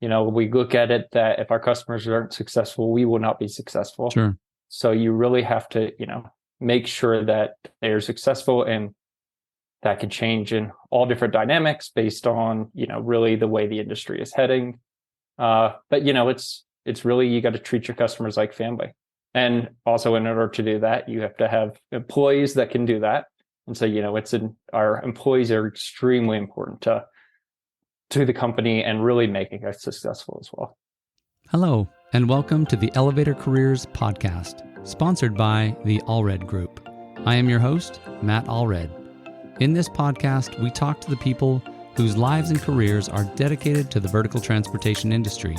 we look at it that if our customers aren't successful, we will not be successful. Sure. So you really have to, make sure that they're successful, and that can change in all different dynamics based on, really the way the industry is heading. But it's really, you got to treat your customers like family. And also, in order to do that, you have to have employees that can do that. And so, our employees are extremely important to the company and really making us successful as well. Hello, and welcome to the Elevator Careers Podcast, sponsored by the Allred Group. I am your host, Matt Allred. In this podcast, we talk to the people whose lives and careers are dedicated to the vertical transportation industry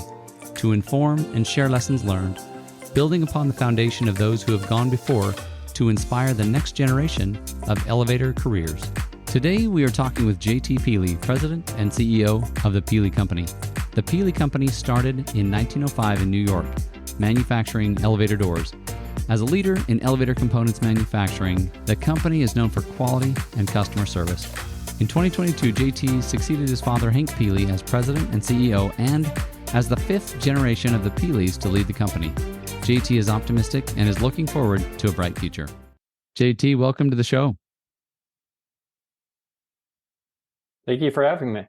to inform and share lessons learned, building upon the foundation of those who have gone before to inspire the next generation of elevator careers. Today, we are talking with JT Peelle, President and CEO of the Peelle Company. The Peelle Company started in 1905 in New York, manufacturing elevator doors. As a leader in elevator components manufacturing, the company is known for quality and customer service. In 2022, JT succeeded his father, Hank Peelle, as President and CEO and as the fifth generation of the Peelles to lead the company. JT is optimistic and is looking forward to a bright future. JT, welcome to the show. Thank you for having me.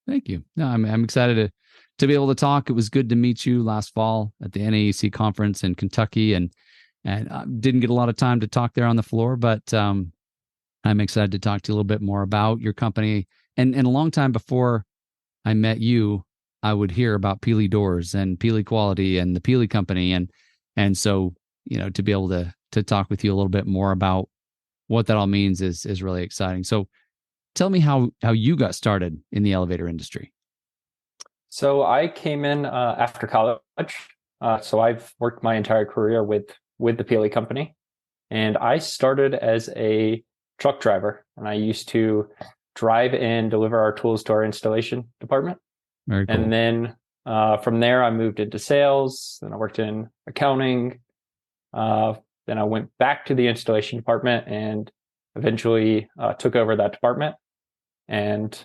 Thank you. No, I'm excited to be able to talk. It was good to meet you last fall at the NAEC conference in Kentucky, and didn't get a lot of time to talk there on the floor, but I'm excited to talk to you a little bit more about your company. And a long time before I met you, I would hear about Peelle Doors and Peelle Quality and the Peelle Company, and so to be able to talk with you a little bit more about what that all means is really exciting. So tell me how you got started in the elevator industry. So I came in after college. So I've worked my entire career with the Peelle Company, and I started as a truck driver, and I used to drive and deliver our tools to our installation department. Very cool. And then from there, I moved into sales. Then I worked in accounting. Then I went back to the installation department and eventually took over that department. And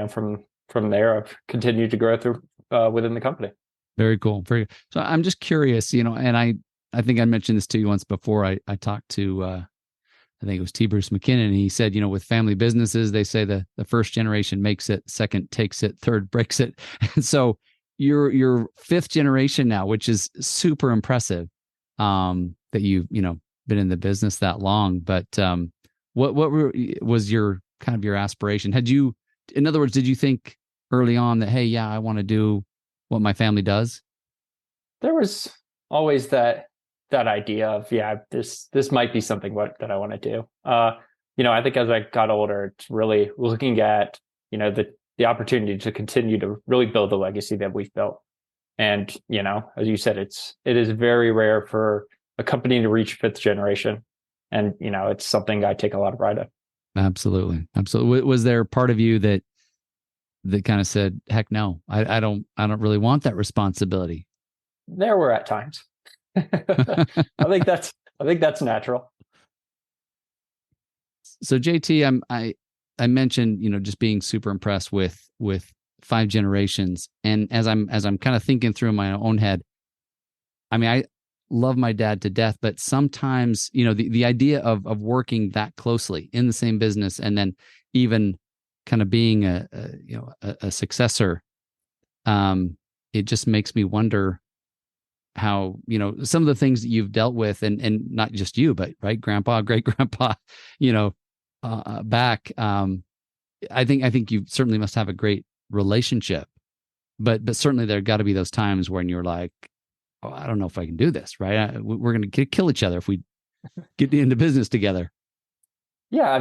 from there, I've continued to grow through within the company. Very cool. Very. So I'm just curious, and I think I mentioned this to you once before. I talked to, I think it was T. Bruce McKinnon, and he said, with family businesses, they say the first generation makes it, second takes it, third breaks it. And so you're fifth generation now, which is super impressive that you've, been in the business that long. But what was your kind of your aspiration? In other words, did you think early on that, hey, yeah, I want to do what my family does? There was always that idea of, yeah, this might be something that I want to do. I think as I got older, it's really looking at, the opportunity to continue to really build the legacy that we've built. And, as you said, it is very rare for a company to reach fifth generation. And, it's something I take a lot of pride in. Absolutely. Absolutely. Was there part of you that kind of said, heck no, I don't really want that responsibility? There were at times. I think that's natural. So JT, I mentioned, just being super impressed with five generations. And as I'm kind of thinking through in my own head, I love my dad to death, but sometimes, the idea of working that closely in the same business and then even kind of being a successor, it just makes me wonder how, some of the things that you've dealt with and not just you, but right, grandpa, great grandpa, back. I think you certainly must have a great relationship, but certainly there got to be those times when you're like, oh, I don't know if I can do this, right? We're going to kill each other if we get into business together. Yeah.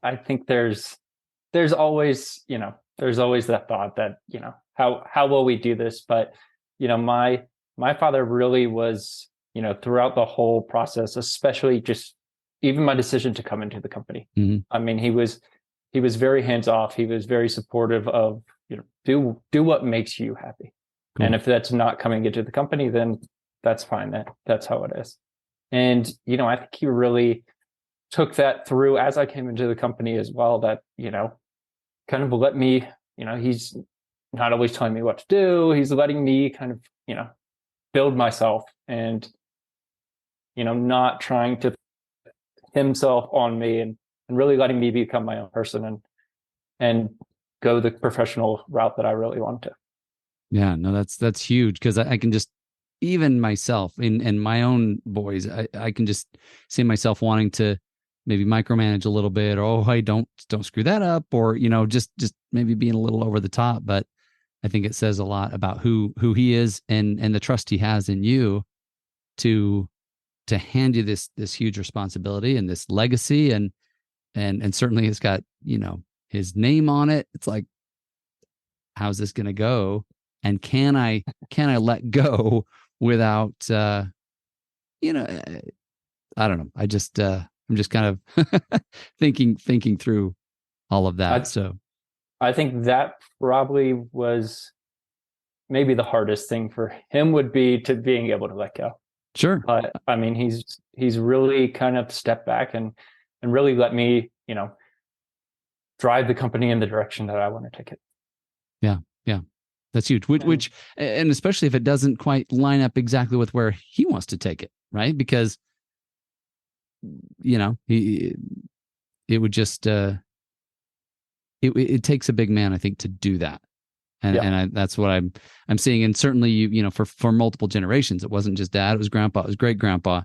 I think there's always, there's always that thought that, how will we do this? But, my father really was, throughout the whole process, especially just even my decision to come into the company. Mm-hmm. He was very hands off. He was very supportive of, do what makes you happy. Cool. And if that's not coming into the company, then that's fine. That's how it is. And, I think he really took that through as I came into the company as well, that, kind of let me, he's not always telling me what to do. He's letting me kind of, build myself and, not trying to himself on me, and really letting me become my own person and go the professional route that I really want to. Yeah, no, that's huge, because I can just, even myself in my own boys, I can just see myself wanting to maybe micromanage a little bit, or, oh, hey, don't screw that up, or, just maybe being a little over the top. But I think it says a lot about who he is, and the trust he has in you to hand you this huge responsibility and this legacy, and certainly it's got, his name on it. It's like, how's this going to go? And can I let go without, I don't know. I'm just kind of thinking through all of that. I think that probably was maybe the hardest thing for him, would be to being able to let go. Sure. But I mean, he's really kind of stepped back and really let me, drive the company in the direction that I want to take it. Yeah. Yeah. That's huge. Which, and especially if it doesn't quite line up exactly with where he wants to take it, right? Because, it would just, it takes a big man, I think, to do that. And that's what I'm seeing. And certainly, for multiple generations, it wasn't just dad, it was grandpa, it was great grandpa,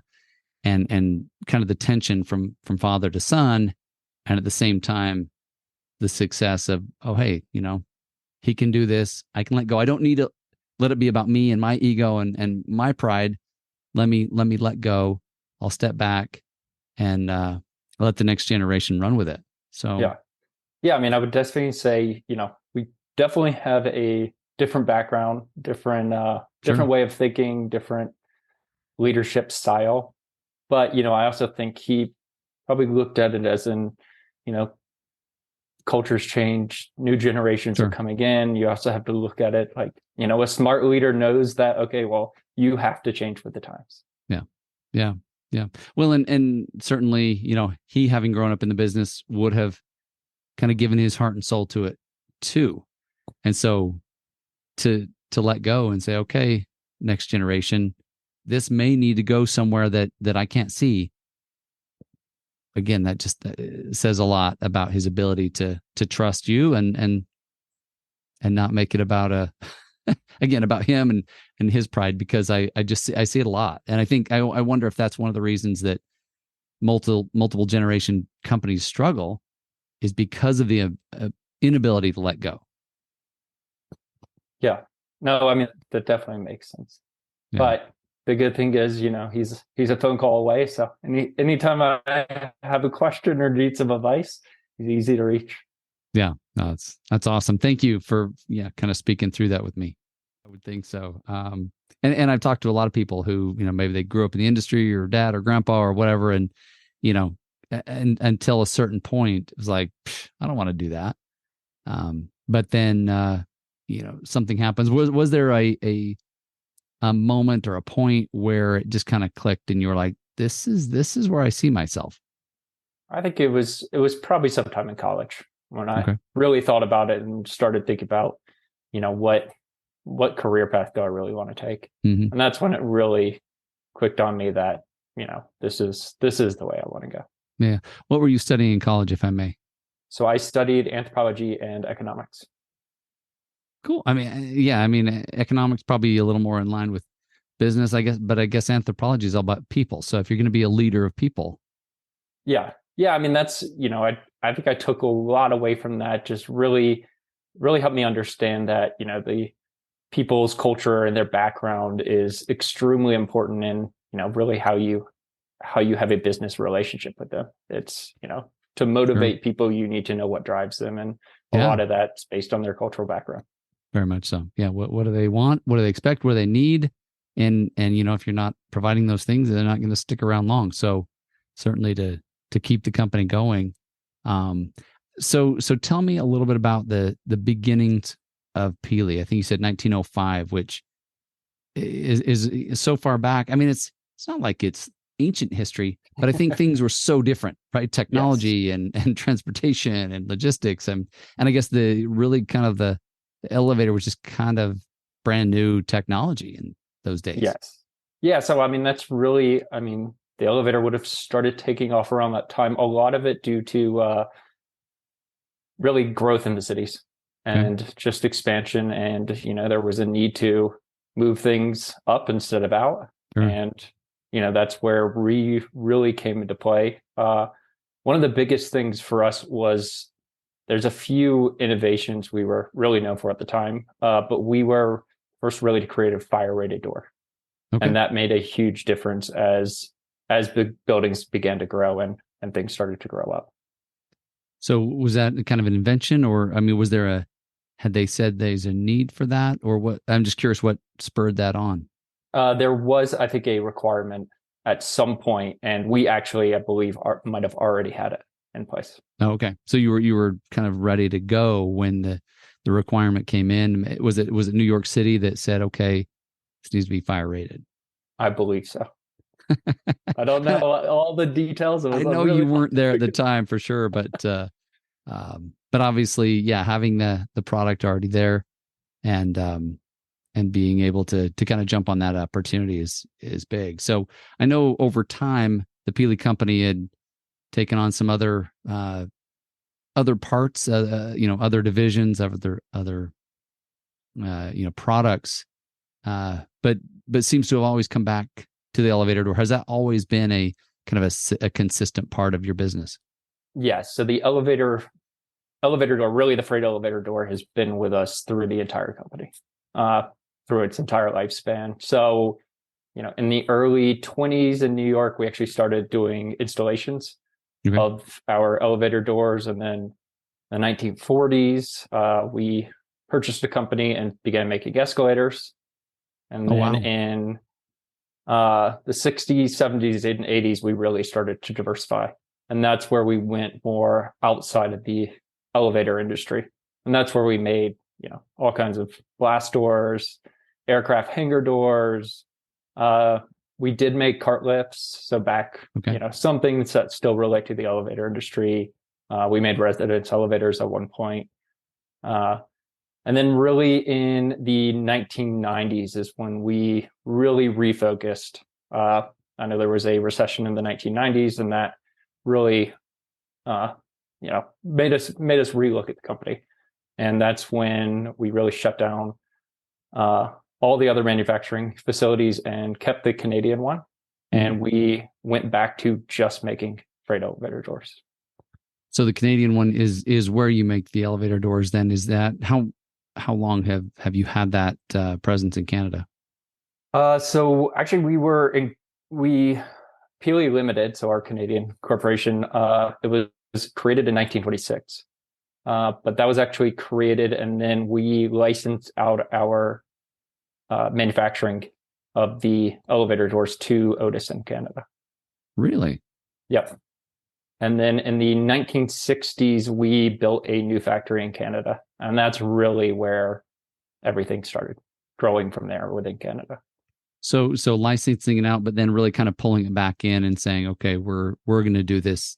and kind of the tension from father to son. And at the same time, the success of, oh, hey, he can do this. I can let go. I don't need to let it be about me and my ego and my pride. Let me let go. I'll step back and let the next generation run with it. So yeah. I mean, I would definitely say, we definitely have a different background, different way of thinking, different leadership style. But, I also think he probably looked at it as in, cultures change, new generations are coming in. You also have to look at it like, a smart leader knows that, okay, well, you have to change with the times. Yeah. Well, and certainly, he, having grown up in the business, would have kind of given his heart and soul to it too. And so to let go and say, okay, next generation, this may need to go somewhere that I can't see. Again, that just says a lot about his ability to trust you and not make it about about him and his pride, because I see it a lot. And I think I wonder if that's one of the reasons that multiple generation companies struggle, is because of the inability to let go. Yeah, no, I mean, that definitely makes sense. Yeah. But the good thing is, he's a phone call away. So anytime I have a question or need some advice, he's easy to reach. Yeah, no, that's awesome. Thank you for kind of speaking through that with me. I would think so. And I've talked to a lot of people who, maybe they grew up in the industry, or dad or grandpa or whatever, and and until a certain point, it was like, I don't want to do that. But then something happens. Was there a moment or a point where it just kind of clicked and you were like, this is where I see myself? I think it was probably sometime in college when I really thought about it and started thinking about, what career path do I really want to take? Mm-hmm. And that's when it really clicked on me that, this is the way I want to go. Yeah. What were you studying in college, if I may? So I studied anthropology and economics. Cool. I mean, economics probably a little more in line with business, I guess, but I guess anthropology is all about people. So if you're going to be a leader of people. Yeah. I mean, that's, I think I took a lot away from that. Just really, really helped me understand that, the people's culture and their background is extremely important in, really how you have a business relationship with them. It's, to motivate people, you need to know what drives them. And a lot of that's based on their cultural background. Very much so. Yeah. What do they want? What do they expect? What do they need? And if you're not providing those things, they're not going to stick around long. So certainly to keep the company going. So tell me a little bit about the beginnings of Peelle. I think you said 1905, which is so far back. I mean, it's not like it's ancient history, but I think things were so different, right? Technology and transportation and logistics. And I guess the really kind of the the elevator was just kind of brand new technology in those days. Yes. Yeah. So, I mean, that's really, I mean, the elevator would have started taking off around that time. A lot of it due to really growth in the cities and just expansion. And, there was a need to move things up instead of out. Sure. And, that's where we really came into play. One of the biggest things for us was there's a few innovations we were really known for at the time, but we were first really to create a fire rated door. Okay. And that made a huge difference as big buildings began to grow and things started to grow up. So was that kind of an invention, or I mean, had they said there's a need for that, or what? I'm just curious what spurred that on. There was, I think, a requirement at some point, and we actually, I believe, might have already had it in place. Oh, okay. So you were kind of ready to go when the requirement came in. Was it New York City that said, okay, this needs to be fire rated? I believe so. I don't know all the details. I know you weren't there at the time for sure, but obviously, yeah, having the product already there and being able to kind of jump on that opportunity is big. So I know over time the Peelle Company had taken on some other parts, other divisions, other products, but seems to have always come back to the elevator door. Has that always been a kind of a consistent part of your business? Yes. So the elevator door, really the freight elevator door, has been with us through the entire company, through its entire lifespan. So, in the early 20s in New York, we actually started doing installations of our elevator doors. And then in the 1940s, we purchased a company and began making escalators. And then in the 60s, 70s, and 80s, we really started to diversify. And that's where we went more outside of the elevator industry. And that's where we made, all kinds of glass doors, aircraft hangar doors. We did make cart lifts. So back, some things that still relate to the elevator industry. We made residence elevators at one point. And then really in the 1990s is when we really refocused. I know there was a recession in the 1990s, and that really, made us relook at the company. And that's when we really shut down all the other manufacturing facilities and kept the Canadian one. And we went back to just making freight elevator doors. So the Canadian one is where you make the elevator doors. Then is that how long have you had that presence in Canada? So actually, we Peelle Limited, so our Canadian corporation. It was created in 1926, but that was actually created, and then we licensed out our manufacturing of the elevator doors to Otis in Canada. Really? Yep. And then in the 1960s, we built a new factory in Canada. And that's really where everything started growing from there within Canada. So licensing it out, but then really kind of pulling it back in and saying, okay, we're going to do this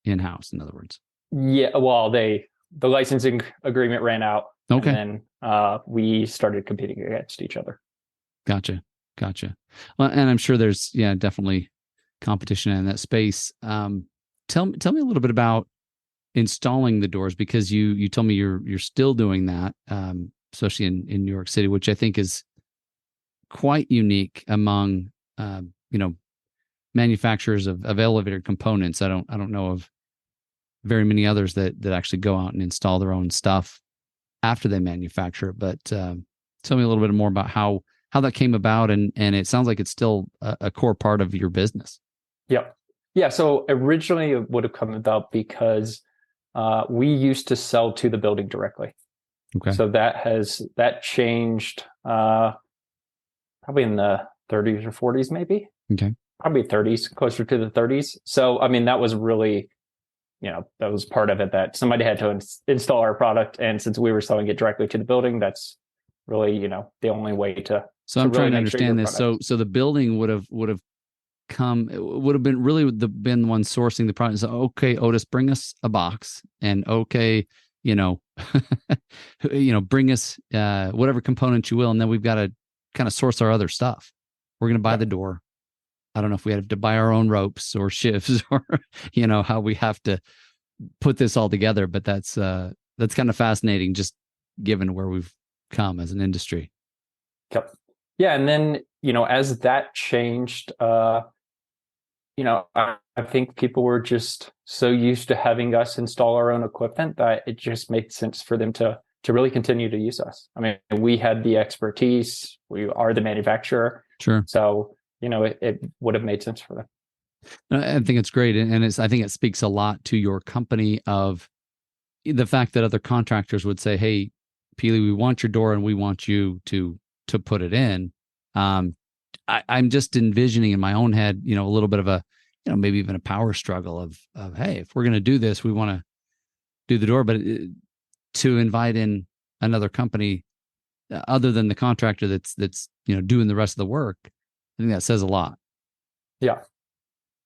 in-house, in other words. Yeah, well, the licensing agreement ran out. Okay. And then we started competing against each other. Gotcha. Well, and I'm sure there's, definitely competition in that space. Tell me a little bit about installing the doors, because you told me you're still doing that, especially in New York City, which I think is quite unique among manufacturers of elevator components. I don't know of very many others that actually go out and install their own stuff after they manufacture it. But tell me a little bit more about how that came about, and it sounds like it's still a core part of your business. Yep. Yeah. So originally it would have come about because we used to sell to the building directly. Okay. So that changed probably in the 30s or 40s, maybe. Okay. Probably 30s, closer to the 30s. So, I mean, that was really, that was part of it, that somebody had to install our product. And since we were selling it directly to the building, that's really, the only way to. So I'm trying to understand this. So the building would have been the one sourcing the product. So, okay, Otis, bring us a box, and okay, bring us whatever components you will, and then we've got to kind of source our other stuff. We're going to buy the door. I don't know if we have to buy our own ropes or shifts or, how we have to put this all together, but that's kind of fascinating, just given where we've come as an industry. Yep. Yeah. And then, as that changed, I think people were just so used to having us install our own equipment that it just made sense for them to really continue to use us. I mean, we had the expertise, we are the manufacturer. Sure. So, it would have made sense for them. I think it's great. And I think it speaks a lot to your company of the fact that other contractors would say, hey, Peelle, we want your door and we want you to put it in. I'm just envisioning in my own head, a little bit of a, maybe even a power struggle of hey, if we're going to do this, we want to do the door, but to invite in another company other than the contractor that's doing the rest of the work, I think that says a lot. Yeah.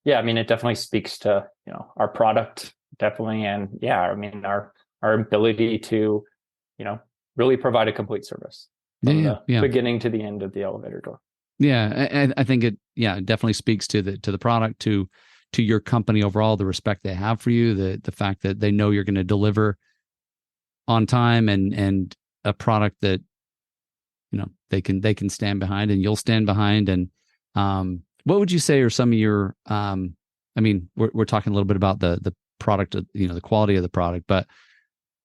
Yeah. I mean, it definitely speaks to, our product definitely. And yeah, I mean, our ability to, really provide a complete service from the beginning to the end of the elevator door. Yeah. I think it definitely speaks to the product, to your company overall, the respect they have for you, the fact that they know you're going to deliver on time and a product that, they can stand behind and you'll stand behind. And, what would you say are some of your, I mean, we're talking a little bit about the product, the quality of the product, but,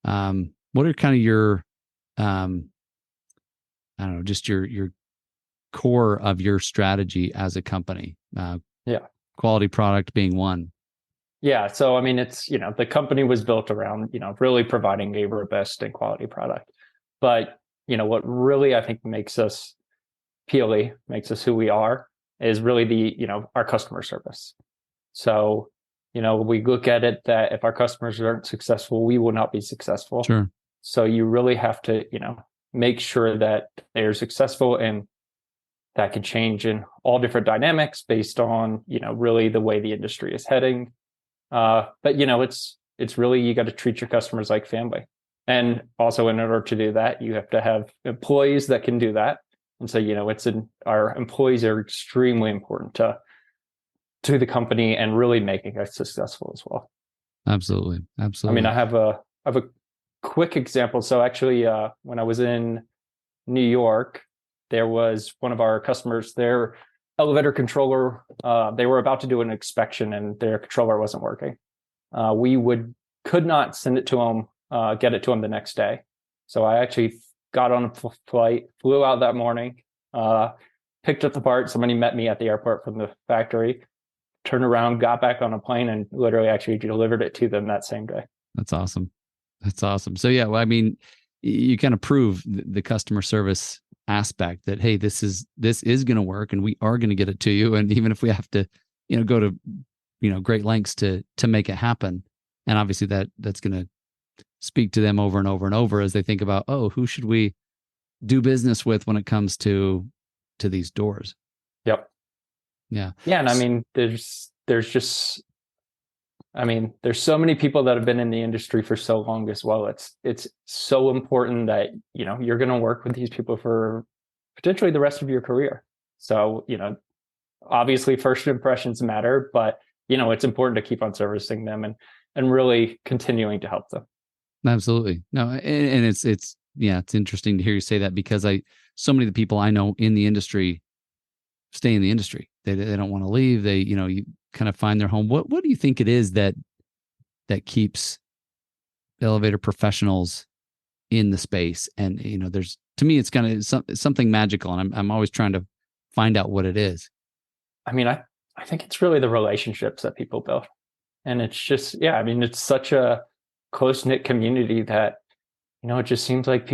what are kind of your, I don't know, just your core of your strategy as a company? Quality product being one. Yeah. So, I mean, it's, the company was built around, really providing a robust and quality product. But, what really, I think, makes us Peelle, makes us who we are, is really our customer service. So, we look at it that if our customers aren't successful, we will not be successful. Sure. So you really have to, make sure that they're successful, and that can change in all different dynamics based on, really the way the industry is heading. But, it's really, you got to treat your customers like family. And also, in order to do that, you have to have employees that can do that. And so, our employees are extremely important to the company and really making us successful as well. Absolutely. I mean, I have a quick example. So actually, when I was in New York, there was one of our customers, their elevator controller, they were about to do an inspection and their controller wasn't working. We could not send it to them, get it to them the next day. So I actually got on a flight, flew out that morning, picked up the part. Somebody met me at the airport from the factory, turned around, got back on a plane, and literally actually delivered it to them that same day. That's awesome. So yeah, well, I mean, you kind of prove the customer service aspect that, hey, this is going to work and we are going to get it to you. And even if we have to, go to, great lengths to make it happen. And obviously that's going to speak to them over and over and over as they think about, oh, who should we do business with when it comes to these doors? Yep. Yeah. Yeah. And I mean, there's just, there's so many people that have been in the industry for so long as well. It's so important that, you're going to work with these people for potentially the rest of your career. So, obviously first impressions matter, but, it's important to keep on servicing them and really continuing to help them. Absolutely. No. And it's interesting to hear you say that, because so many of the people I know in the industry stay in the industry. They don't want to leave. They, you kind of find their home. What do you think it is that keeps elevator professionals in the space? And, there's, to me, it's kind of something magical, and I'm always trying to find out what it is. I mean, I think it's really the relationships that people build. And it's just, it's such a close-knit community that, it just seems like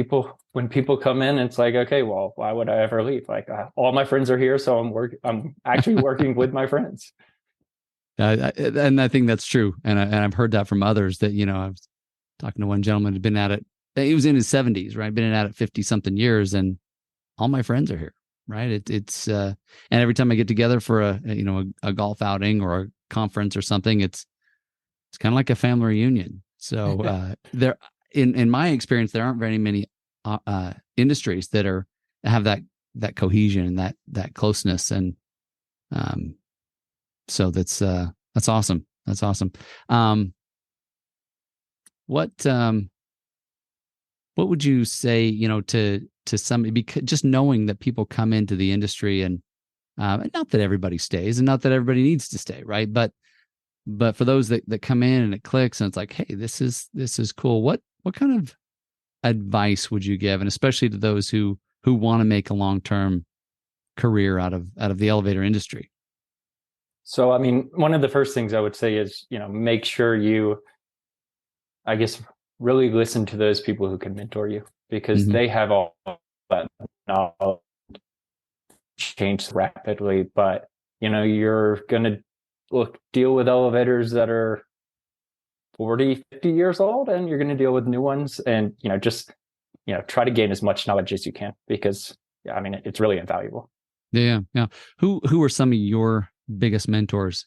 when people come in, it's like, okay, well, why would I ever leave? Like, all my friends are here, so I'm actually working with my friends. And I think that's true. And I've heard that from others that, I was talking to one gentleman who'd been at it. He was in his 70s, right? Been at it 50 something years, and all my friends are here. Right. It's and every time I get together for a golf outing or a conference or something, it's kind of like a family reunion. So in my experience, there aren't very many industries that have that cohesion and that closeness. And so that's awesome. That's awesome. What would you say, to somebody, because just knowing that people come into the industry and not that everybody stays and not that everybody needs to stay, right? But for those that come in and it clicks and it's like, hey, this is cool. What kind of advice would you give? And especially to those who want to make a long-term career out of the elevator industry? So, I mean, one of the first things I would say is, make sure you, I guess, really listen to those people who can mentor you, because they have all that knowledge, changed rapidly. But, you're going to deal with elevators that are 40, 50 years old, and you're going to deal with new ones. And, just, try to gain as much knowledge as you can, because, I mean, it's really invaluable. Yeah. Who are some of your biggest mentors?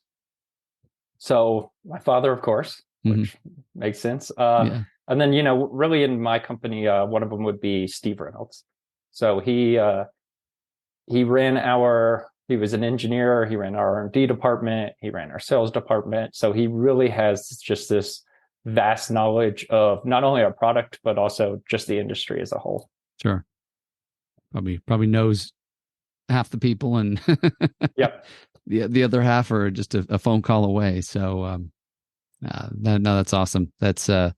So my father, of course, which makes sense. And then, really in my company, one of them would be Steve Reynolds. So he was an engineer. He ran our R&D department. He ran our sales department. So he really has just this vast knowledge of not only our product, but also just the industry as a whole. Sure. Probably knows half the people, and yep. The other half are just a phone call away. So that's awesome. That's to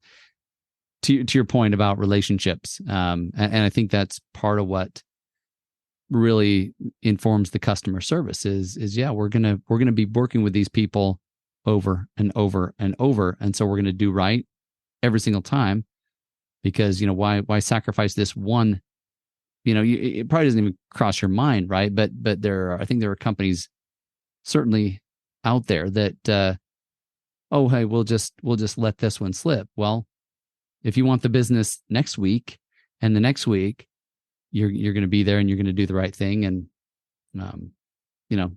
your point about relationships, and I think that's part of what really informs the customer service is we're gonna be working with these people over and over and over, and so we're gonna do right every single time, because why sacrifice this one? It probably doesn't even cross your mind, right? But I think there are companies certainly out there that hey, we'll just let this one slip. Well, if you want the business next week and the next week, you're going to be there and you're going to do the right thing, and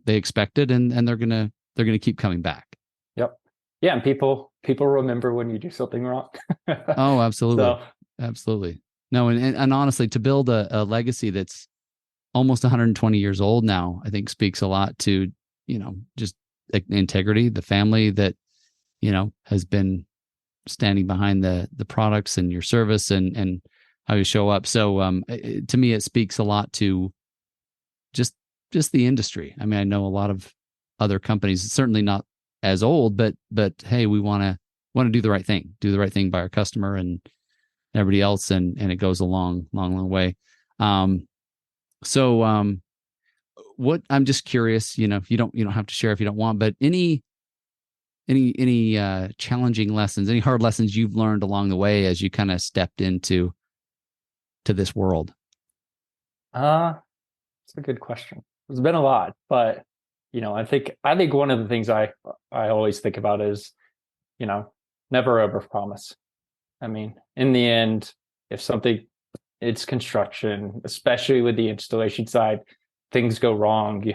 they expect it, and they're going to keep coming back. Yep. Yeah, and people remember when you do something wrong. Oh, absolutely. Absolutely. No, and honestly, to build a legacy that's almost 120 years old now, I think speaks a lot to, just integrity, the family that, has been standing behind the products and your service and how you show up. So to me, it speaks a lot to just the industry. I mean, I know a lot of other companies, certainly not as old, but hey, we want to do the right thing by our customer and everybody else, and it goes a long way. What I'm just curious, you don't have to share if you don't want, but any challenging lessons, any hard lessons you've learned along the way as you kind of stepped into this world? That's a good question. There's been a lot, but I think one of the things I always think about is, never overpromise. I mean, in the end, if it's construction, especially with the installation side, things go wrong. You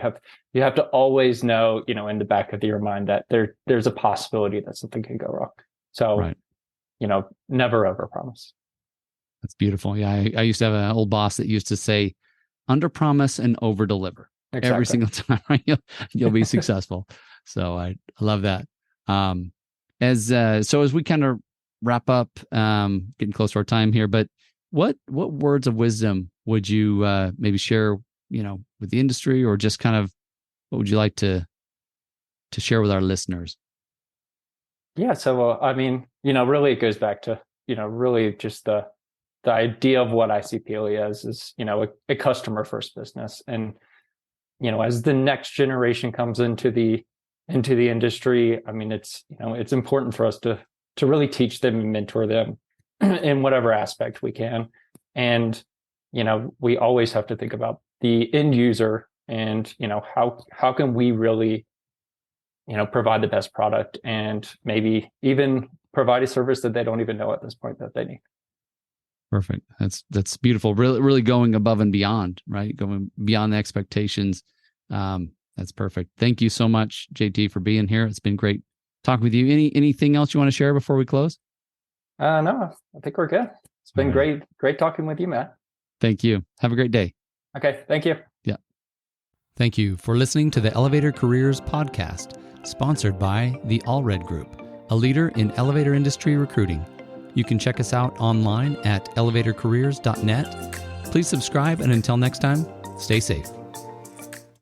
have to always know, in the back of your mind that there's a possibility that something can go wrong. So, right. Never overpromise. That's beautiful. Yeah, I used to have an old boss that used to say, underpromise and overdeliver. Exactly. Every single time, right? You'll be successful. So I love that. As we kind of wrap up, getting close to our time here, but what words of wisdom would you maybe share, with the industry, or just kind of what would you like to share with our listeners? Yeah. So, I mean, really it goes back to, really just the idea of what I see Peelle as is, a customer first business. And, as the next generation comes into the industry, I mean, it's important for us to really teach them and mentor them in whatever aspect we can. And, we always have to think about the end user and, how can we really, provide the best product and maybe even provide a service that they don't even know at this point that they need. Perfect. That's beautiful. Really, really going above and beyond, right? Going beyond the expectations. That's perfect. Thank you so much, JT, for being here. It's been great talking with you. Anything else you want to share before we close? No, I think we're good. It's been All right. great talking with you, Matt. Thank you. Have a great day. Okay, thank you. Yeah. Thank you for listening to the Elevator Careers podcast, sponsored by the Allred Group, a leader in elevator industry recruiting. You can check us out online at elevatorcareers.net. Please subscribe, and until next time, stay safe.